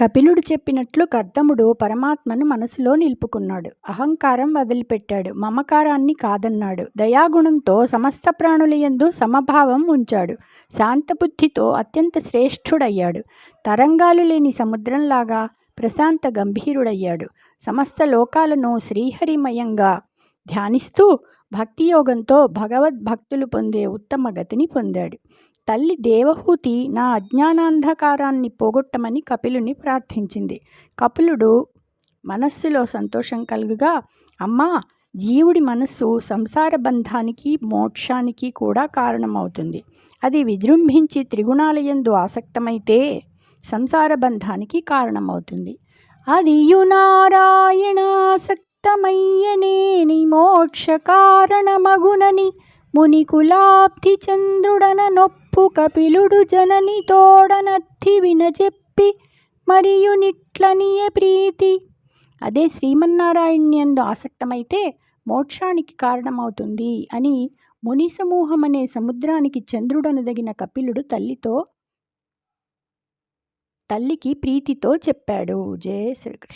కపిలుడు చెప్పినట్లు కర్దముడు పరమాత్మను మనసులో నిలుపుకున్నాడు. అహంకారం వదిలిపెట్టాడు. మమకారాన్ని కాదన్నాడు. దయాగుణంతో సమస్త ప్రాణులయందు సమభావం ఉంచాడు. శాంతబుద్ధితో అత్యంత శ్రేష్ఠుడయ్యాడు. తరంగాలు లేని సముద్రంలాగా ప్రశాంత గంభీరుడయ్యాడు. సమస్త లోకాలను శ్రీహరిమయంగా ధ్యానిస్తూ భక్తియోగంతో భగవద్భక్తులు పొందే ఉత్తమ గతిని పొందాడు. తల్లి దేవహూతి నా అజ్ఞానాంధకారాన్ని పోగొట్టమని కపిలుని ప్రార్థించింది. కపిలుడు మనస్సులో సంతోషం కలుగుగా, అమ్మా, జీవుడి మనస్సు సంసార బంధానికి మోక్షానికి కూడా కారణమవుతుంది. అది విజృంభించి త్రిగుణాలయందు ఆసక్తమైతే సంసార బంధానికి కారణమవుతుంది. అదియు నారాయణాసక్తమయ్యనేని మోక్ష కారణమగునని మునికులాబ్ధి చంద్రుడన నొప్పు కపిలుడు జనని తోడనర్థి వినజెప్పి మరియు నిట్లనియ ప్రీతి. అదే శ్రీమన్నారాయణ్యందు ఆసక్తమైతే మోక్షానికి కారణమవుతుంది అని ముని సమూహమనే సముద్రానికి చంద్రుడనదగిన కపిలుడు తల్లికి ప్రీతితో చెప్పాడు. జయ శ్రీకృష్ణ.